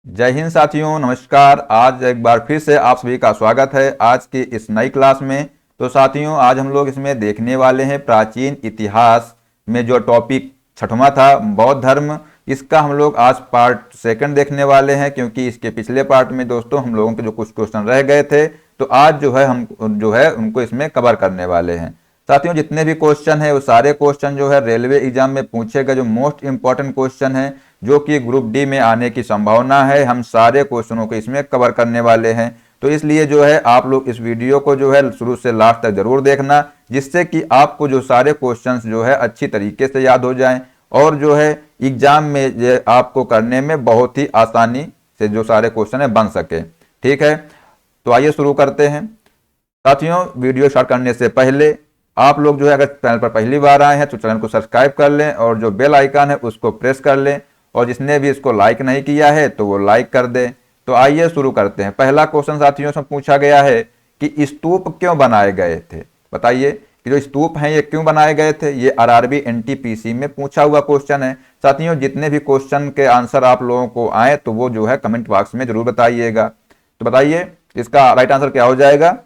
जय हिंद साथियों, नमस्कार। आज एक बार फिर से आप सभी का स्वागत है आज की इस नई क्लास में। तो साथियों, आज हम लोग इसमें देखने वाले हैं प्राचीन इतिहास में जो टॉपिक छठवां था, बौद्ध धर्म। इसका हम लोग आज पार्ट सेकंड देखने वाले हैं, क्योंकि इसके पिछले पार्ट में दोस्तों हम लोगों के जो कुछ क्वेश्चन रह गए थे, तो आज जो है हम उनको इसमें कवर करने वाले हैं। साथियों, जितने भी क्वेश्चन है वो सारे क्वेश्चन जो है रेलवे एग्जाम में पूछे गए जो मोस्ट इंपॉर्टेंट क्वेश्चन है, जो कि ग्रुप डी में आने की संभावना है, हम सारे क्वेश्चनों को इसमें कवर करने वाले हैं। तो इसलिए जो है आप लोग इस वीडियो को जो है शुरू से लास्ट तक जरूर देखना, जिससे कि आपको जो सारे क्वेश्चंस जो है अच्छी तरीके से याद हो जाएं और जो है एग्जाम में आपको करने में बहुत ही आसानी से जो सारे क्वेश्चन है बन सके। ठीक है, तो आइए शुरू करते हैं। साथियों, वीडियो स्टार्ट करने से पहले आप लोग जो है अगर चैनल पर पहली बार आए हैं तो चैनल को सब्सक्राइब कर लें और जो बेल आइकन है उसको प्रेस कर लें, और जिसने भी इसको लाइक नहीं किया है तो वो लाइक कर दे। तो आइए शुरू करते हैं। पहला क्वेश्चन साथियों से पूछा गया है कि स्तूप क्यों बनाए गए थे। बताइए कि जो स्तूप हैं ये क्यों बनाए गए थे। ये आरआरबी एनटीपीसी में पूछा हुआ क्वेश्चन है। साथियों, जितने भी क्वेश्चन के आंसर आप लोगों को आए तो वो जो है कमेंट बॉक्स में जरूर बताइएगा। तो बताइए इसका राइट आंसर क्या हो जाएगा।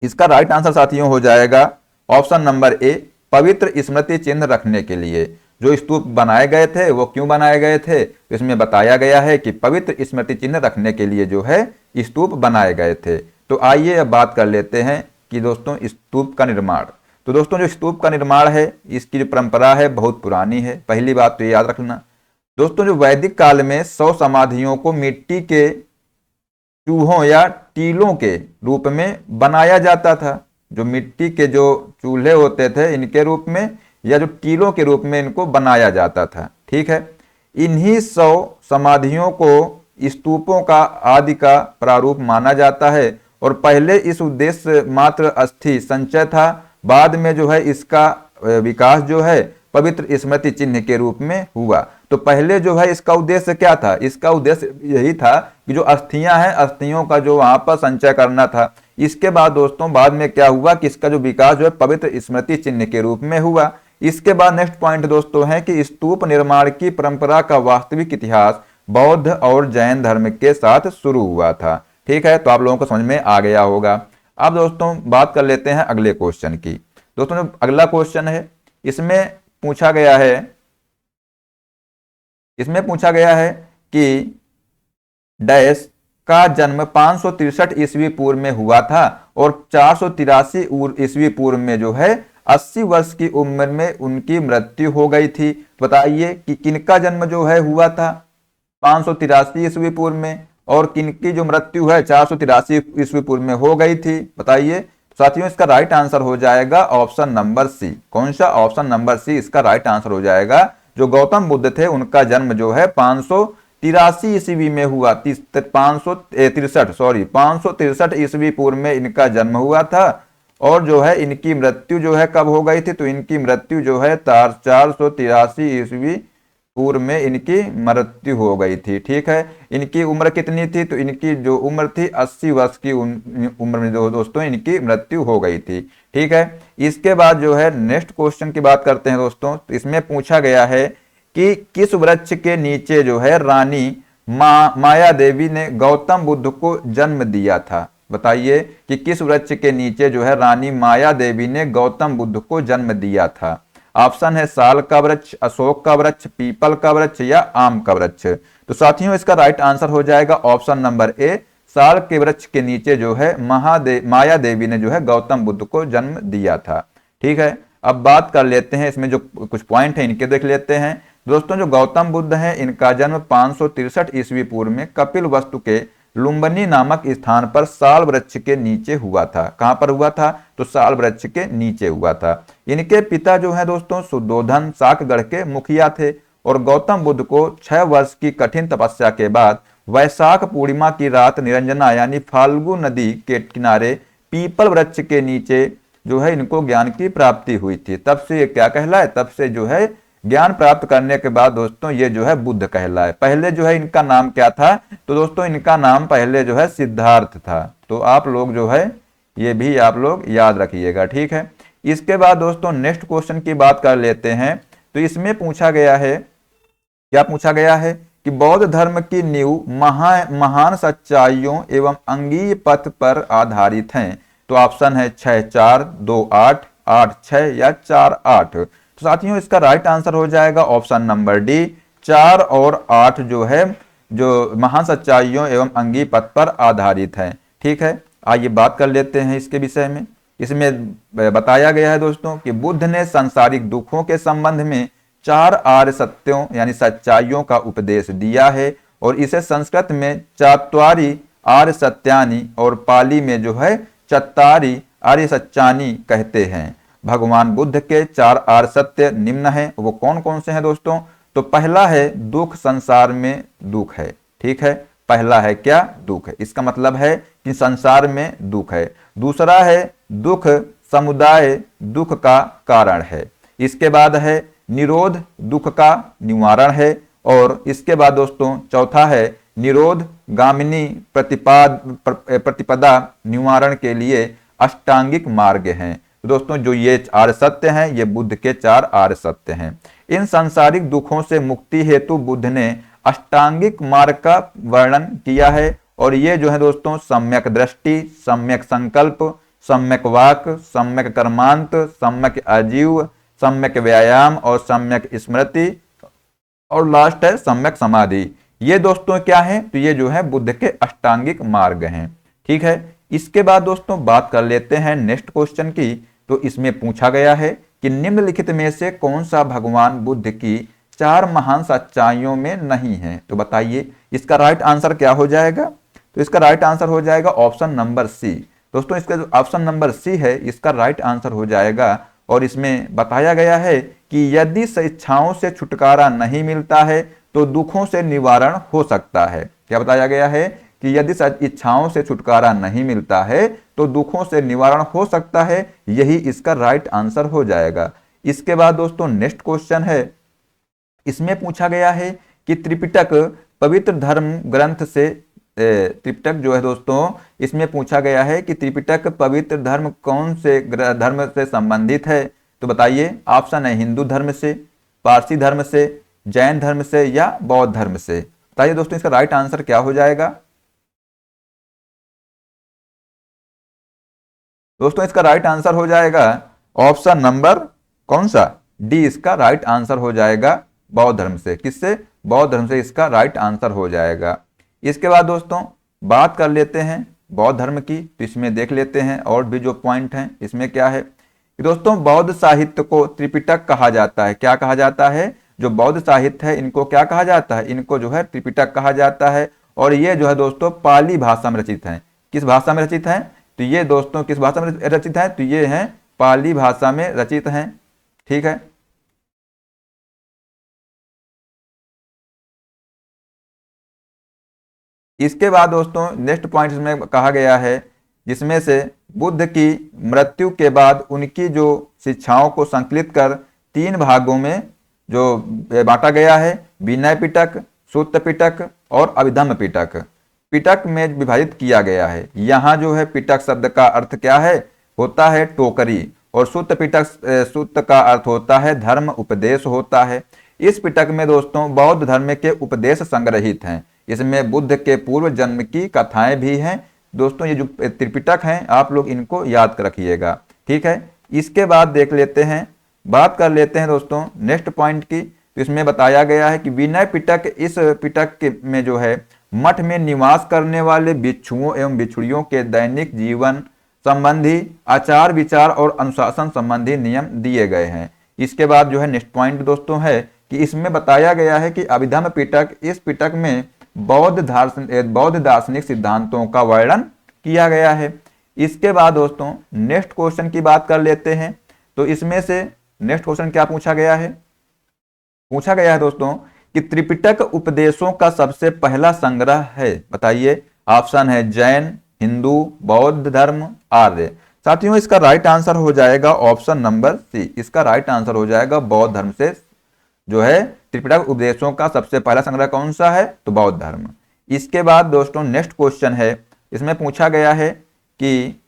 इसका राइट आंसर साथियों हो जाएगा ऑप्शन नंबर ए, पवित्र स्मृति चिन्ह रखने के लिए। जो स्तूप बनाए गए थे वो क्यों बनाए गए थे, इसमें बताया गया है कि पवित्र स्मृति चिन्ह रखने के लिए जो है स्तूप बनाए गए थे। तो आइए अब बात कर लेते हैं कि दोस्तों स्तूप का निर्माण। तो दोस्तों जो स्तूप का निर्माण है इसकी जो परंपरा है बहुत पुरानी है। पहली बात तो ये याद रखना दोस्तों, जो वैदिक काल में 100 समाधियों को मिट्टी के चूहों या टीलों के रूप में बनाया जाता था। जो मिट्टी के जो चूल्हे होते थे इनके रूप में या जो टीलों के रूप में इनको बनाया जाता था। ठीक है, इन्हीं 100 समाधियों को स्तूपों का आदि का प्रारूप माना जाता है, और पहले इस उद्देश्य मात्र अस्थि संचय था। बाद में जो है इसका विकास जो है पवित्र स्मृति चिन्ह के रूप में हुआ। तो पहले जो है इसका उद्देश्य क्या था, इसका उद्देश्य यही था कि जो अस्थियां हैं अस्थियों का जो वहां पर संचय करना था। इसके बाद दोस्तों बाद में क्या हुआ कि इसका जो विकास जो है पवित्र स्मृति चिन्ह के रूप में हुआ। इसके बाद नेक्स्ट पॉइंट दोस्तों है कि स्तूप निर्माण की परंपरा का वास्तविक इतिहास बौद्ध और जैन धर्म के साथ शुरू हुआ था। ठीक है, तो आप लोगों को समझ में आ गया होगा। अब दोस्तों बात कर लेते हैं अगले क्वेश्चन की। दोस्तों जो अगला क्वेश्चन है इसमें पूछा गया है कि डैश का जन्म 563 ईस्वी पूर्व में हुआ था और 483 ईस्वी पूर्व में जो है 80 वर्ष की उम्र में उनकी मृत्यु हो गई थी। बताइए कि किनका जन्म जो है हुआ था 583 ईस्वी पूर्व में, और किनकी जो मृत्यु है 483 ईस्वी पूर्व में हो गई थी। बताइए साथियों, इसका राइट आंसर हो जाएगा ऑप्शन नंबर सी। कौन सा? ऑप्शन नंबर सी इसका राइट आंसर हो जाएगा। जो गौतम बुद्ध थे उनका जन्म जो है 583 ईस्वी में हुआ। 563 ईस्वी पूर्व में इनका जन्म हुआ था, और जो है इनकी मृत्यु जो है कब हो गई थी, तो इनकी मृत्यु जो है 483 ईस्वी पूर्व में इनकी मृत्यु हो गई थी। ठीक है, इनकी उम्र कितनी थी, तो इनकी जो उम्र थी 80 वर्ष की उम्र में जो दोस्तों इनकी मृत्यु हो गई थी। ठीक है, इसके बाद जो है नेक्स्ट क्वेश्चन की बात करते हैं दोस्तों। तो इसमें पूछा गया है कि किस वृक्ष के नीचे जो है रानी माया देवी ने गौतम बुद्ध को जन्म दिया था। बताइए कि किस वृक्ष के नीचे जो है रानी माया देवी ने गौतम बुद्ध को जन्म दिया था। ऑप्शन है साल का वृक्ष, अशोक का वृक्ष, पीपल का वृक्ष या आम का वृक्ष। तो साथियों इसका राइट आंसर हो जाएगा ऑप्शन नंबर ए, साल के वृक्ष के नीचे जो है माया देवी ने जो है गौतम बुद्ध को जन्म दिया था। ठीक है, अब बात कर लेते हैं इसमें जो कुछ पॉइंट है इनके देख लेते हैं। दोस्तों जो गौतम बुद्ध है इनका जन्म 563 ईस्वी पूर्व में कपिल वस्तु के लुम्बिनी नामक स्थान पर साल वृक्ष के नीचे हुआ था। कहां पर हुआ था, तो साल वृक्ष के नीचे हुआ था। इनके पिता जो है दोस्तों सुद्धोधन शाकगढ़ के मुखिया थे, और गौतम बुद्ध को 6 वर्ष की कठिन तपस्या के बाद वैशाख पूर्णिमा की रात निरंजना यानी फाल्गु नदी के किनारे पीपल वृक्ष के नीचे जो है इनको ज्ञान की प्राप्ति हुई थी। तब से ये क्या कहलाए, तब से जो है ज्ञान प्राप्त करने के बाद दोस्तों ये जो है बुद्ध कहलाए। पहले जो है इनका नाम क्या था, तो दोस्तों इनका नाम पहले जो है सिद्धार्थ था। तो आप लोग जो है ये भी आप लोग याद रखिएगा। ठीक है, इसके बाद दोस्तों नेक्स्ट क्वेश्चन की बात कर लेते हैं। तो इसमें पूछा गया है, क्या पूछा गया है कि बौद्ध धर्म की नींव महान सच्चाइयों एवं अंगीय पथ पर आधारित हैं। तो ऑप्शन है 6 4 2 8 8 6 या 4 8। तो साथियों इसका राइट आंसर हो जाएगा ऑप्शन नंबर डी, 4 और 8 जो है जो महान सच्चाइयों एवं अंगीय पथ पर आधारित है। ठीक है, आइए बात कर लेते हैं इसके विषय में। इसमें बताया गया है दोस्तों कि बुद्ध ने सांसारिक दुखों के संबंध में 4 आर्य सत्यों यानी सच्चाइयों का उपदेश दिया है और इसे संस्कृत में चात्वारि आर्य सत्यानि और पाली में जो है चत्तारि आर्य सच्चानि कहते हैं। भगवान बुद्ध के 4 आर्य सत्य निम्न हैं। वो कौन कौन से हैं दोस्तों? तो पहला है दुख, संसार में दुख है। ठीक है, पहला है क्या? दुख है। इसका मतलब है कि संसार में दुख है। दूसरा है दुख समुदाय दुख का कारण है। इसके बाद है निरोध, दुख का निवारण है। और इसके बाद दोस्तों चौथा है निरोध गामिनी प्रतिपदा निवारण के लिए अष्टांगिक मार्ग हैं। तो दोस्तों जो ये 4 सत्य हैं ये बुद्ध के 4 आर्य सत्य हैं। इन सांसारिक दुखों से मुक्ति हेतु बुद्ध ने अष्टांगिक मार्ग का वर्णन किया है और ये जो है दोस्तों सम्यक दृष्टि, सम्यक संकल्प, सम्यक वाक, सम्यक कर्मांत, सम्यक आजीव, सम्यक व्यायाम और सम्यक स्मृति और लास्ट है सम्यक समाधि। ये दोस्तों क्या है? तो ये जो है बुद्ध के अष्टांगिक मार्ग हैं। ठीक है, इसके बाद दोस्तों बात कर लेते हैं नेक्स्ट क्वेश्चन की। तो इसमें पूछा गया है कि निम्नलिखित में से कौन सा भगवान बुद्ध की 4 महान सच्चाइयों में नहीं है? तो बताइए इसका राइट आंसर क्या हो जाएगा? तो इसका राइट आंसर हो जाएगा ऑप्शन नंबर सी। दोस्तों इसका जो ऑप्शन नंबर सी है इसका राइट आंसर हो जाएगा। और इसमें बताया गया है कि यदि इच्छाओं से छुटकारा नहीं मिलता है तो दुखों से निवारण हो सकता है। क्या बताया गया है? कि यदि इच्छाओं से छुटकारा नहीं मिलता है तो दुखों से निवारण हो सकता है। यही इसका राइट आंसर हो जाएगा। इसके बाद दोस्तों नेक्स्ट क्वेश्चन है। इसमें पूछा गया है कि त्रिपिटक पवित्र धर्म ग्रंथ से त्रिपिटक जो है दोस्तों इसमें पूछा गया है कि त्रिपिटक पवित्र धर्म कौन से धर्म से संबंधित है? तो बताइए ऑप्शन है हिंदू धर्म से, पारसी धर्म से, जैन धर्म से या बौद्ध धर्म से। बताइए दोस्तों इसका राइट आंसर क्या हो जाएगा? दोस्तों इसका राइट आंसर हो जाएगा ऑप्शन नंबर कौन सा? डी इसका राइट आंसर हो जाएगा बौद्ध धर्म से। किससे? बौद्ध धर्म से इसका राइट आंसर हो जाएगा। इसके बाद दोस्तों बात कर लेते हैं बौद्ध धर्म की। तो इसमें देख लेते हैं और भी जो पॉइंट हैं। इसमें क्या है कि दोस्तों बौद्ध साहित्य को त्रिपिटक कहा जाता है। क्या कहा जाता है? जो बौद्ध साहित्य है इनको क्या कहा जाता है? इनको जो है त्रिपिटक कहा जाता है। और ये जो है दोस्तों पाली भाषा में रचित है। किस भाषा में रचित है? तो ये दोस्तों किस भाषा में रचित है? तो ये है पाली भाषा में रचित हैं। ठीक है, इसके बाद दोस्तों नेक्स्ट पॉइंट में कहा गया है जिसमें से बुद्ध की मृत्यु के बाद उनकी जो शिक्षाओं को संकलित कर 3 भागों में जो बांटा गया है, विनय पिटक, सूत्र पिटक और अभिधम्म पिटक। पिटक में विभाजित किया गया है। यहाँ जो है पिटक शब्द का अर्थ क्या है? होता है टोकरी। और सूत्र पिटक सूत्र का अर्थ होता है धर्म उपदेश होता है। इस पिटक में दोस्तों बौद्ध धर्म के उपदेश संग्रहित हैं। इसमें बुद्ध के पूर्व जन्म की कथाएं भी हैं। दोस्तों ये जो त्रिपिटक हैं आप लोग इनको याद कर रखिएगा। ठीक है, इसके बाद देख लेते हैं, बात कर लेते हैं दोस्तों नेक्स्ट पॉइंट की। तो इसमें बताया गया है कि विनय पिटक, इस पिटक में जो है मठ में निवास करने वाले भिक्षुओं एवं भिक्षुणियों के दैनिक जीवन संबंधी आचार विचार और अनुशासन संबंधी नियम दिए गए हैं। इसके बाद जो है नेक्स्ट पॉइंट दोस्तों है कि इसमें बताया गया है कि अभिधम्म पिटक, इस पिटक में बौद्ध दार्शनिक सिद्धांतों का वर्णन किया गया है। इसके बाद दोस्तों नेक्स्ट क्वेश्चन की बात कर लेते हैं। तो इसमें से नेक्स्ट क्वेश्चन क्या पूछा गया है? पूछा गया है दोस्तों कि त्रिपिटक उपदेशों का सबसे पहला संग्रह है। बताइए, ऑप्शन है जैन, हिंदू, बौद्ध धर्म, आर्य। साथियों इसका राइट आंसर हो जाएगा ऑप्शन नंबर सी। इसका राइट आंसर हो जाएगा बौद्ध धर्म से जो है त्रिपिटक उपदेशों का सबसे पहला संग्रह कौन सा है? तो बौद्ध धर्म। इसके बाद दोस्तों नेक्स्ट क्वेश्चन है। इसमें पूछा गया है कि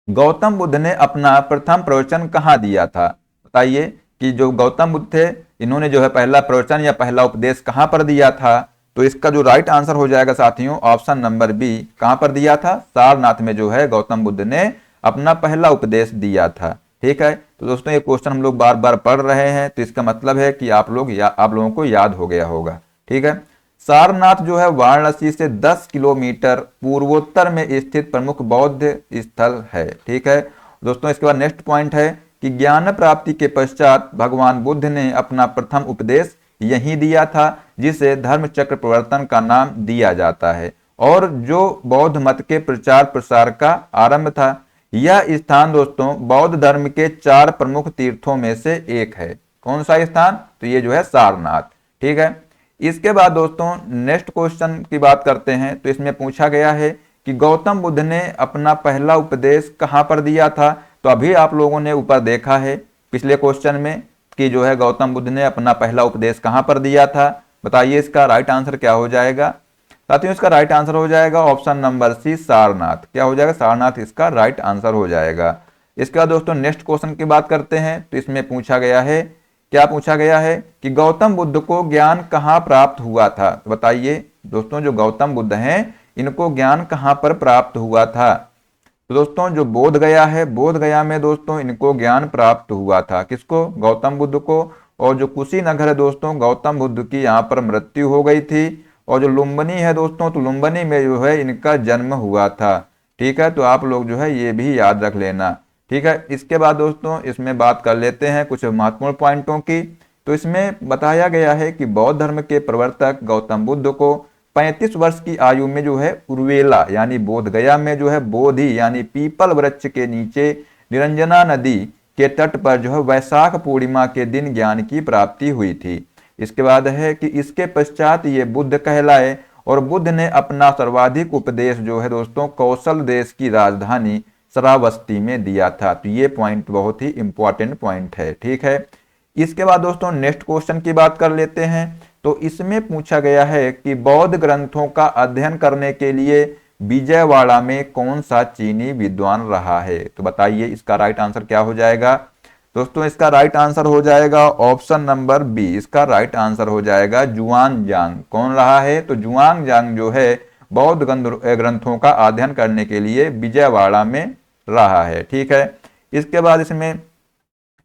गौतम बुद्ध ने अपना प्रथम प्रवचन कहाँ दिया था? बताइए कि जो गौतम बुद्ध थे इन्होंने जो है पहला प्रवचन या पहला उपदेश कहाँ पर दिया था, तो इसका जो राइट आंसर हो जाएगा साथियों ऑप्शन नंबर बी, कहाँ पर दिया था, सारनाथ में जो है गौतम बुद्ध ने अपना पहला उपदेश दिया था। ठीक है, तो दोस्तों ये क्वेश्चन हम लोग बार बार पढ़ रहे हैं, तो इसका मतलब है कि आप लोगों को याद हो गया होगा। ठीक है, सारनाथ जो है वाराणसी से 10 किलोमीटर पूर्वोत्तर में स्थित प्रमुख बौद्ध स्थल है। ठीक है दोस्तों, इसके बाद नेक्स्ट पॉइंट है कि ज्ञान प्राप्ति के पश्चात भगवान बुद्ध ने अपना प्रथम उपदेश यहीं दिया था, जिसे धर्म चक्र प्रवर्तन का नाम दिया जाता है, और जो बौद्ध मत के प्रचार प्रसार का आरंभ था। यह स्थान दोस्तों बौद्ध धर्म के 4 प्रमुख तीर्थों में से एक है। कौन सा स्थान, तो ये जो है सारनाथ। ठीक है, इसके बाद दोस्तों नेक्स्ट क्वेश्चन की बात करते हैं, तो इसमें पूछा गया है कि गौतम बुद्ध ने अपना पहला उपदेश कहां पर दिया था। तो अभी आप लोगों ने ऊपर देखा है पिछले क्वेश्चन में कि जो है गौतम बुद्ध ने अपना पहला उपदेश कहां पर दिया था। बताइए इसका राइट आंसर क्या हो जाएगा। साथियों इसका राइट आंसर हो जाएगा ऑप्शन नंबर सी, सारनाथ। क्या हो जाएगा, सारनाथ इसका राइट आंसर हो जाएगा। इसके बाद दोस्तों नेक्स्ट क्वेश्चन की बात करते हैं, तो इसमें पूछा गया है, क्या पूछा गया है कि गौतम बुद्ध को ज्ञान कहाँ प्राप्त हुआ था। तो बताइए दोस्तों जो गौतम बुद्ध हैं इनको ज्ञान कहाँ पर प्राप्त हुआ था। तो दोस्तों जो बोध गया है, बोध गया में दोस्तों इनको ज्ञान प्राप्त हुआ था। किसको, गौतम बुद्ध को। और जो कुशीनगर है दोस्तों, गौतम बुद्ध की यहाँ पर मृत्यु हो गई थी। और जो लुम्बिनी है दोस्तों, तो लुम्बिनी में जो है इनका जन्म हुआ था। ठीक है, तो आप लोग जो है ये भी याद रख लेना। ठीक है, इसके बाद दोस्तों इसमें बात कर लेते हैं कुछ महत्वपूर्ण पॉइंटों की। तो इसमें बताया गया है कि बौद्ध धर्म के प्रवर्तक गौतम बुद्ध को 35 वर्ष की आयु में जो है उर्वेला यानी बोध गया में जो है बोधि यानी पीपल वृक्ष के नीचे निरंजना नदी के तट पर जो है वैशाख पूर्णिमा के दिन ज्ञान की प्राप्ति हुई थी। इसके बाद है कि इसके पश्चात ये बुद्ध कहलाए, और बुद्ध ने अपना सर्वाधिक उपदेश जो है दोस्तों कौशल देश की राजधानी श्रावस्ती में दिया था। तो ये पॉइंट बहुत ही इंपॉर्टेंट पॉइंट है। ठीक है, इसके बाद दोस्तों नेक्स्ट क्वेश्चन की बात कर लेते हैं। तो इसमें पूछा गया है कि बौद्ध ग्रंथों का अध्ययन करने के लिए विजयवाड़ा में कौन सा चीनी विद्वान रहा है। तो बताइए इसका राइट आंसर क्या हो जाएगा। दोस्तों इसका राइट आंसर हो जाएगा ऑप्शन नंबर बी, इसका राइट आंसर हो जाएगा जुआनजांग। कौन रहा है, तो जुआनजांग जो है बौद्ध ग्रंथों का अध्ययन करने के लिए विजयवाड़ा में रहा है। ठीक है, इसके बाद इसमें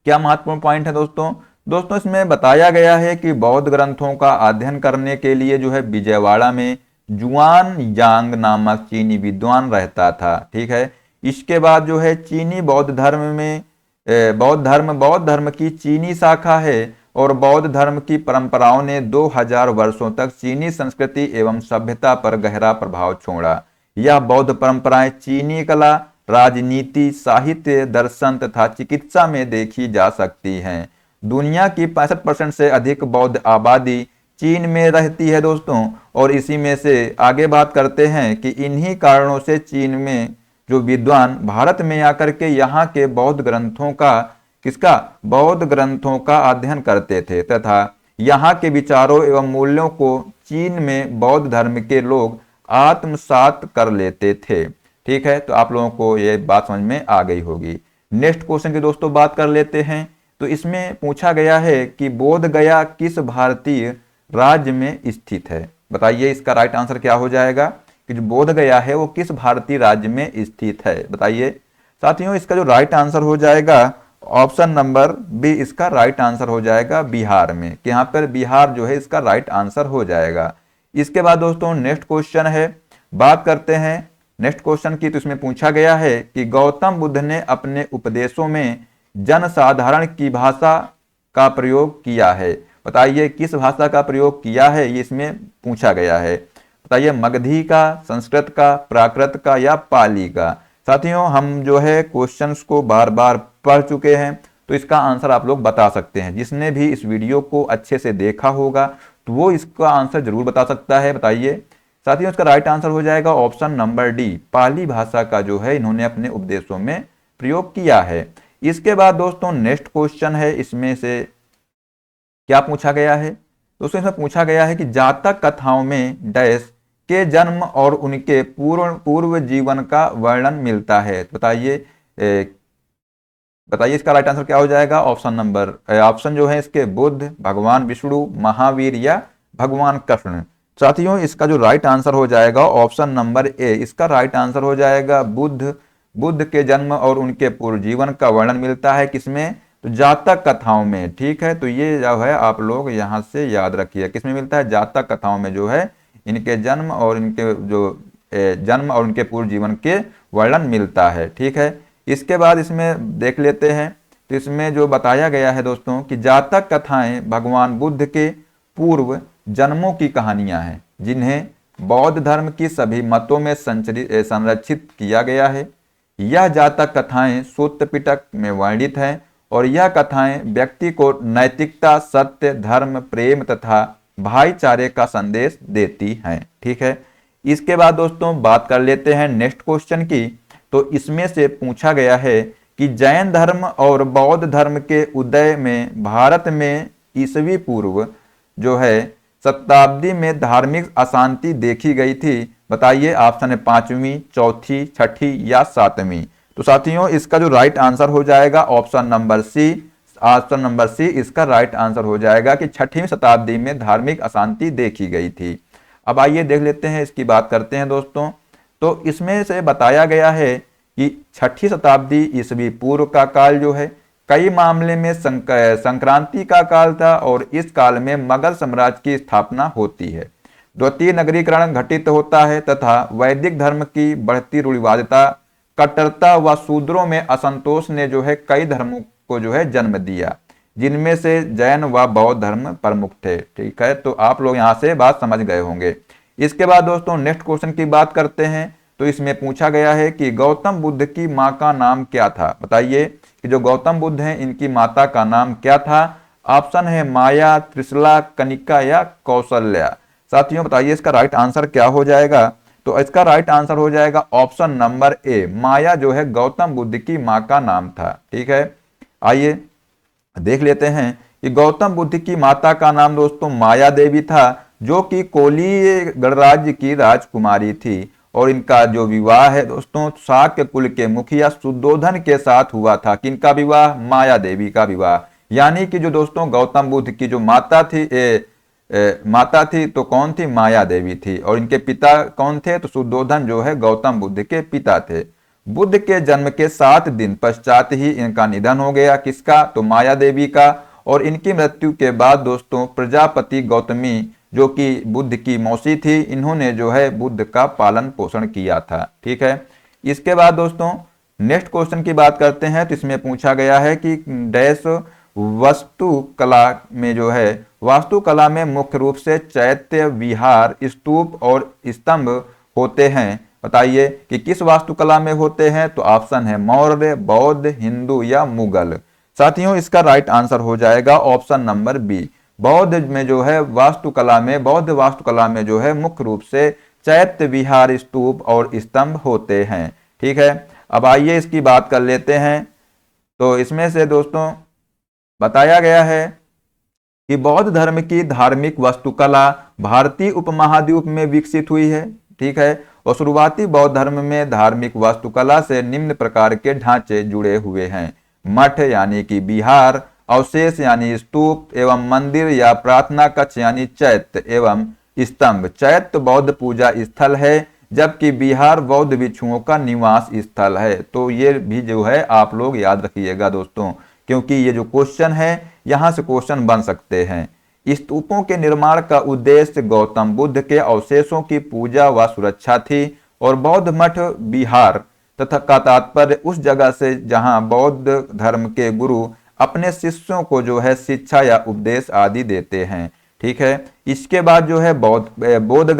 क्या महत्वपूर्ण पॉइंट है दोस्तों इसमें बताया गया है कि बौद्ध ग्रंथों का अध्ययन करने के लिए जो है विजयवाड़ा में जुआनजांग नामक चीनी विद्वान रहता था। ठीक है, इसके बाद जो है चीनी बौद्ध धर्म में बौद्ध धर्म की चीनी शाखा है, और बौद्ध धर्म की परंपराओं ने 2000 वर्षों तक चीनी संस्कृति एवं सभ्यता पर गहरा प्रभाव छोड़ा। यह बौद्ध परंपराएं चीनी कला, राजनीति, साहित्य, दर्शन तथा चिकित्सा में देखी जा सकती हैं। दुनिया की 65% से अधिक बौद्ध आबादी चीन में रहती है दोस्तों, और इसी में से आगे बात करते हैं कि इन्हीं कारणों से चीन में जो विद्वान भारत में आकर के यहाँ के बौद्ध ग्रंथों का अध्ययन करते थे, तथा यहाँ के विचारों एवं मूल्यों को चीन में बौद्ध धर्म के लोग आत्मसात कर लेते थे। ठीक है, तो आप लोगों को ये बात समझ में आ गई होगी। नेक्स्ट क्वेश्चन की दोस्तों बात कर लेते हैं। तो इसमें पूछा गया है कि बोध गया किस भारतीय राज्य में स्थित है। बताइए इसका राइट आंसर क्या हो जाएगा कि जो बोध गया है वो किस भारतीय राज्य में स्थित है। बताइए साथियों इसका जो राइट आंसर हो जाएगा ऑप्शन नंबर बी, इसका राइट आंसर हो जाएगा बिहार में, कि यहाँ पर बिहार जो है इसका राइट आंसर हो जाएगा। इसके बाद दोस्तों नेक्स्ट क्वेश्चन है, बात करते हैं नेक्स्ट क्वेश्चन की। तो इसमें पूछा गया है कि गौतम बुद्ध ने अपने उपदेशों में जनसाधारण की भाषा का प्रयोग किया है। बताइए किस भाषा का प्रयोग किया है, ये इसमें पूछा गया है। बताइए मगधी का, संस्कृत का, प्राकृत का या पाली का। साथियों हम जो है क्वेश्चंस को बार बार पढ़ चुके हैं, तो इसका आंसर आप लोग बता सकते हैं। जिसने भी इस वीडियो को अच्छे से देखा होगा तो वो इसका आंसर जरूर बता सकता है। बताइए साथियों इसका राइट आंसर हो जाएगा ऑप्शन नंबर डी, पाली भाषा का जो है इन्होंने अपने उपदेशों में प्रयोग किया है। इसके बाद दोस्तों नेक्स्ट क्वेश्चन है, इसमें से क्या पूछा गया है। दोस्तों इसमें पूछा गया है कि जातक कथाओं में डैश के जन्म और उनके पूर्व जीवन का वर्णन मिलता है। बताइए बताइए इसका राइट आंसर क्या हो जाएगा। ऑप्शन जो है इसके बुद्ध, भगवान विष्णु, महावीर या भगवान कृष्ण। साथियों इसका जो राइट आंसर हो जाएगा ऑप्शन नंबर ए, इसका राइट आंसर हो जाएगा बुद्ध। बुद्ध के जन्म और उनके पूर्व जीवन का वर्णन मिलता है किसमें, तो जातक कथाओं में। ठीक है, तो ये जो है आप लोग यहाँ से याद रखिए, किसमें मिलता है, जातक कथाओं में जो है इनके जन्म और इनके जन्म और उनके पूर्व जीवन के वर्णन मिलता है। ठीक है, इसके बाद इसमें देख लेते हैं, तो इसमें जो बताया गया है दोस्तों कि जातक कथाएं भगवान बुद्ध के पूर्व जन्मों की कहानियां हैं जिन्हें बौद्ध धर्म की सभी मतों में संरक्षित किया गया है। यह जातक कथाएं सूत्र पिटक में वर्णित हैं और यह कथाएं व्यक्ति को नैतिकता, सत्य, धर्म, प्रेम तथा भाईचारे का संदेश देती हैं। ठीक है, इसके बाद दोस्तों बात कर लेते हैं नेक्स्ट क्वेश्चन की। तो इसमें से पूछा गया है कि जैन धर्म और बौद्ध धर्म के उदय में भारत में ईसवी पूर्व जो है शताब्दी में धार्मिक अशांति देखी गई थी। बताइए ऑप्शन है 5वीं, 4थी, 6ठी या 7वीं। तो साथियों इसका जो राइट आंसर हो जाएगा option number C. Option number C इसका राइट आंसर हो जाएगा कि 6वीं शताब्दी में धार्मिक अशांति देखी गई थी। अब आइए देख लेते हैं, इसकी बात करते हैं दोस्तों। तो इसमें से बताया गया है कि 6ठी शताब्दी ईसवी पूर्व का काल जो है कई मामले में संक्रांति का काल था और इस काल में मुगल साम्राज्य की स्थापना होती है, द्वितीय नगरीकरण घटित होता है तथा वैदिक धर्म की बढ़ती रूढ़िवादिता, कट्टरता व शूद्रों में असंतोष ने जो है कई धर्मों को जो है जन्म दिया, जिनमें से जैन व बौद्ध धर्म प्रमुख थे। ठीक है, तो आप लोग यहाँ से बात समझ गए होंगे। इसके बाद दोस्तों नेक्स्ट क्वेश्चन की बात करते हैं। तो इसमें पूछा गया है कि गौतम बुद्ध की माँ का नाम क्या था। बताइए कि जो गौतम बुद्ध हैं इनकी माता का नाम क्या था। ऑप्शन है माया, त्रिशला, कनिका या कौशल्या। साथियों बताइए इसका राइट आंसर क्या हो जाएगा। तो इसका राइट आंसर हो जाएगा ऑप्शन नंबर ए, माया जो है गौतम बुद्ध की माँ का नाम था। ठीक है, आइए देख लेते हैं कि गौतम बुद्ध की माता का नाम दोस्तों माया देवी था, जो कि कोलीय गणराज्य की राजकुमारी थी और इनका जो विवाह है दोस्तों शाक्य कुल के मुखिया शुद्धोधन के साथ हुआ था। किनका विवाह, माया देवी का विवाह। यानी कि जो दोस्तों गौतम बुद्ध की जो माता थी तो कौन थी, माया देवी थी, और इनके पिता कौन थे, तो शुद्धोधन जो है गौतम बुद्ध के पिता थे। बुद्ध के जन्म के 7 दिन पश्चात ही इनका निधन हो गया। किसका, तो माया देवी का। और इनकी मृत्यु के बाद दोस्तों प्रजापति गौतमी जो कि बुद्ध की मौसी थी, इन्होंने जो है बुद्ध का पालन पोषण किया था। ठीक है, इसके बाद दोस्तों नेक्स्ट क्वेश्चन की बात करते हैं। तो इसमें पूछा गया है कि डैश वास्तुकला में जो है वास्तुकला में मुख्य रूप से चैत्य, विहार, स्तूप और स्तंभ होते हैं। बताइए कि किस वास्तुकला में होते हैं। तो ऑप्शन है मौर्य, बौद्ध, हिंदू या मुगल। साथियों इसका राइट आंसर हो जाएगा ऑप्शन नंबर बी, बौद्ध में जो है बौद्ध वास्तुकला में जो है मुख्य रूप से चैत्य, विहार, स्तूप और स्तंभ होते हैं। ठीक है, अब आइए इसकी बात कर लेते हैं। तो इसमें से दोस्तों बताया गया है कि बौद्ध धर्म की धार्मिक वास्तुकला भारतीय उपमहाद्वीप में विकसित हुई है। ठीक है, और शुरुआती बौद्ध धर्म में धार्मिक वास्तुकला से निम्न प्रकार के ढांचे जुड़े हुए हैं, मठ यानी कि विहार, अवशेष यानी स्तूप एवं मंदिर या प्रार्थना कक्ष यानी चैत्य एवं स्तंभ। चैत्य बौद्ध पूजा स्थल है जबकि विहार बौद्ध भिक्षुओं का निवास स्थल है। तो ये भी जो है आप लोग याद रखिएगा दोस्तों, क्योंकि ये जो क्वेश्चन है यहाँ से क्वेश्चन बन सकते हैं। स्तूपों के निर्माण का उद्देश्य गौतम बुद्ध के अवशेषों की पूजा व सुरक्षा थी और बौद्ध मठ, विहार तथा का तात्पर्य उस जगह से जहाँ बौद्ध धर्म के गुरु अपने शिष्यों को जो है शिक्षा या उपदेश आदि देते हैं। ठीक है, इसके बाद जो है बोध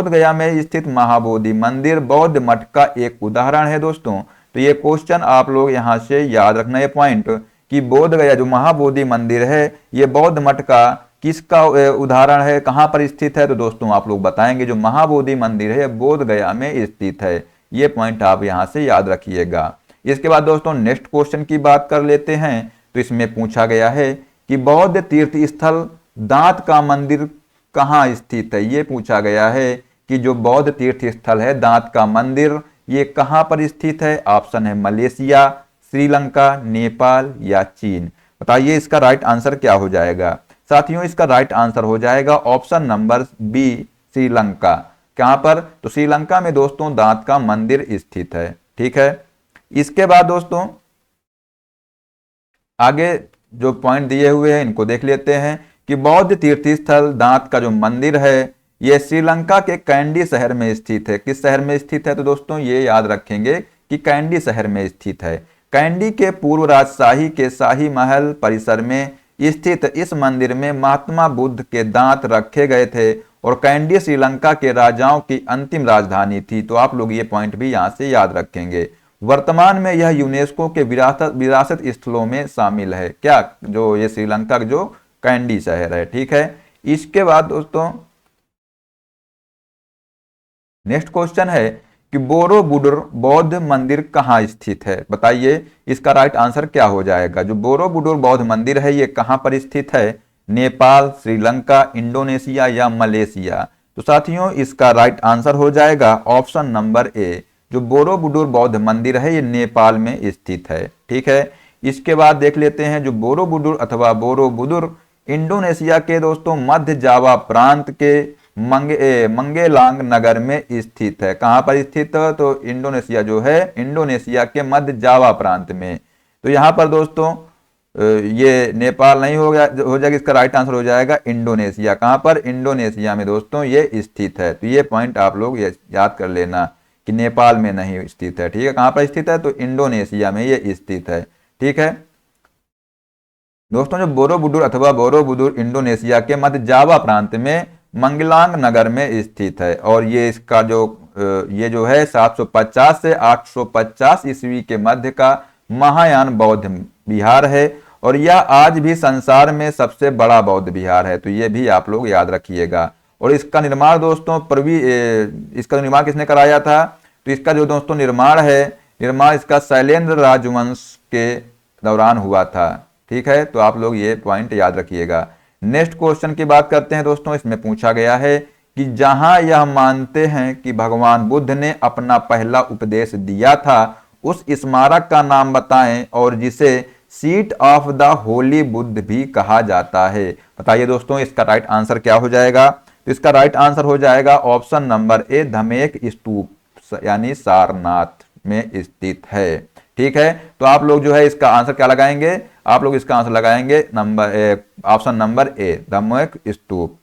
गया में स्थित महाबोधि मंदिर बौद्ध मठ का एक उदाहरण है दोस्तों। तो ये क्वेश्चन आप लोग यहाँ से याद रखना है पॉइंट कि बोध गया जो महाबोधि मंदिर है ये बौद्ध मठ का किसका उदाहरण है, कहाँ पर स्थित है। तो दोस्तों आप लोग बताएंगे जो महाबोधि मंदिर है बोध गया में स्थित है। ये पॉइंट आप यहाँ से याद रखिएगा। इसके बाद दोस्तों नेक्स्ट क्वेश्चन की बात कर लेते हैं। तो इसमें पूछा गया है कि बौद्ध तीर्थ स्थल दांत का मंदिर कहाँ स्थित है। ये पूछा गया है कि जो बौद्ध तीर्थ स्थल है दांत का मंदिर ये कहाँ पर स्थित है। ऑप्शन है मलेशिया, श्रीलंका, नेपाल या चीन? बताइए इसका राइट आंसर क्या हो जाएगा। साथियों इसका राइट आंसर हो जाएगा ऑप्शन नंबर बी, श्रीलंका। कहां पर? तो श्रीलंका में दोस्तों दांत का मंदिर स्थित है। ठीक है, इसके बाद दोस्तों आगे जो पॉइंट दिए हुए हैं इनको देख लेते हैं कि बौद्ध तीर्थ स्थल दांत का जो मंदिर है यह श्रीलंका के कैंडी शहर में स्थित है। किस शहर में स्थित है? तो दोस्तों ये याद रखेंगे कि कैंडी शहर में स्थित है। कैंडी के पूर्व राजशाही के शाही महल परिसर में स्थित इस मंदिर में महात्मा बुद्ध के दांत रखे गए थे और कैंडी श्रीलंका के राजाओं की अंतिम राजधानी थी। तो आप लोग ये पॉइंट भी यहां से याद रखेंगे। वर्तमान में यह यूनेस्को के विरासत स्थलों में शामिल है। क्या? जो ये श्रीलंका जो कैंडी शहर है। ठीक है, इसके बाद दोस्तों नेक्स्ट क्वेश्चन है कि बोरोबुडुर बौद्ध मंदिर कहाँ स्थित है? बताइए इसका राइट आंसर क्या हो जाएगा। जो बोरोबुडुर बौद्ध मंदिर है ये कहाँ पर स्थित है? नेपाल, श्रीलंका, इंडोनेशिया या मलेशिया? तो साथियों इसका राइट आंसर हो जाएगा ऑप्शन नंबर ए। जो बोरोबुडुर बौद्ध मंदिर है ये नेपाल में स्थित है। ठीक है, इसके बाद देख लेते हैं जो बोरोबुडुर अथवा बोरोबुदुर इंडोनेशिया के दोस्तों मध्य जावा प्रांत के मंगेलांग नगर में स्थित है। कहां पर स्थित है? तो इंडोनेशिया जो है इंडोनेशिया के मध्य जावा प्रांत में। तो यहां पर दोस्तों ये नेपाल नहीं हो जाएगा, इसका राइट आंसर हो जाएगा इंडोनेशिया। कहां पर? इंडोनेशिया में दोस्तों ये स्थित है। तो ये पॉइंट आप लोग याद कर लेना कि नेपाल में नहीं स्थित है। ठीक है, कहां पर स्थित है? तो इंडोनेशिया में ये स्थित है। ठीक है दोस्तों, जो बोरोबुडुर अथवा बोरोबुदुर इंडोनेशिया के मध्य जावा प्रांत में मंगलांग नगर में स्थित है और ये इसका ये जो है 750 से 850 ईस्वी के मध्य का महायान बौद्ध विहार है और यह आज भी संसार में सबसे बड़ा बौद्ध विहार है। तो ये भी आप लोग याद रखिएगा। और इसका निर्माण दोस्तों इसका निर्माण किसने कराया था? तो इसका जो दोस्तों निर्माण इसका शैलेंद्र राजवंश के दौरान हुआ था। ठीक है, तो आप लोग ये पॉइंट याद रखिएगा। नेक्स्ट क्वेश्चन की बात करते हैं दोस्तों। इसमें पूछा गया है कि जहां यह मानते हैं कि भगवान बुद्ध ने अपना पहला उपदेश दिया था उस स्मारक का नाम बताएं और जिसे seat of the Holi Buddha भी कहा जाता है। बताइए दोस्तों इसका राइट आंसर क्या हो जाएगा। तो इसका राइट आंसर हो जाएगा ऑप्शन नंबर ए, धमेक स्तूप यानी सारनाथ में स्थित है। ठीक है, तो आप लोग जो है इसका आंसर क्या लगाएंगे? आप लोग इसका आंसर लगाएंगे ऑप्शन नंबर ए, धमेक स्तूप।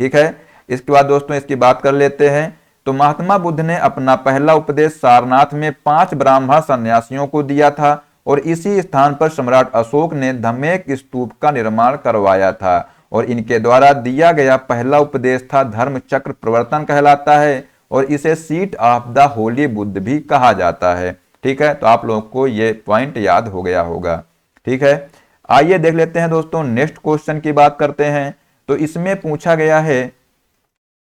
ठीक है, इसके बाद दोस्तों इसकी बात कर लेते हैं। तो महात्मा बुद्ध ने अपना पहला उपदेश सारनाथ में 5 ब्राह्मण सन्यासियों को दिया था और इसी स्थान पर सम्राट अशोक ने धमेक स्तूप का निर्माण करवाया था और इनके द्वारा दिया गया पहला उपदेश था धर्म चक्र प्रवर्तन कहलाता है और इसे seat of the Holi Buddha भी कहा जाता है। ठीक है, तो आप लोगों को ये पॉइंट याद हो गया होगा। ठीक है, आइए देख लेते हैं दोस्तों नेक्स्ट क्वेश्चन की बात करते हैं। तो इसमें पूछा गया है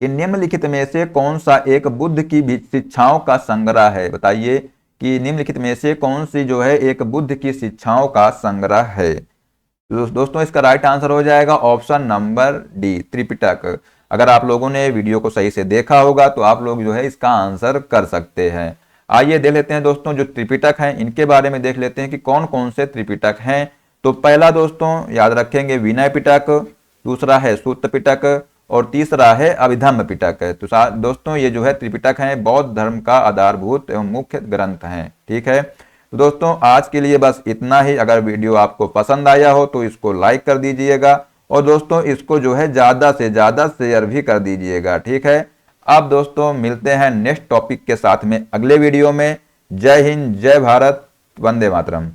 कि निम्नलिखित में से कौन सा एक बुद्ध की शिक्षाओं का संग्रह है। बताइए कि निम्नलिखित में से कौन सी जो है एक बुद्ध की शिक्षाओं का संग्रह है। तो दोस्तों इसका राइट आंसर हो जाएगा ऑप्शन नंबर डी, त्रिपिटक। अगर आप लोगों ने वीडियो को सही से देखा होगा तो आप लोग जो है इसका आंसर कर सकते हैं। आइए देख लेते हैं दोस्तों जो त्रिपिटक हैं इनके बारे में देख लेते हैं कि कौन कौन से त्रिपिटक हैं। तो पहला दोस्तों याद रखेंगे विनय पिटक, दूसरा है सूत्र पिटक और तीसरा है अभिधम्म पिटक। तो दोस्तों ये जो है त्रिपिटक हैं बौद्ध धर्म का आधारभूत एवं मुख्य ग्रंथ हैं। ठीक है, तो दोस्तों आज के लिए बस इतना ही। अगर वीडियो आपको पसंद आया हो तो इसको लाइक कर दीजिएगा और दोस्तों इसको जो है ज़्यादा से ज़्यादा शेयर भी कर दीजिएगा। ठीक है, अब दोस्तों मिलते हैं नेक्स्ट टॉपिक के साथ में अगले वीडियो में। जय हिंद, जय भारत, वंदे मातरम।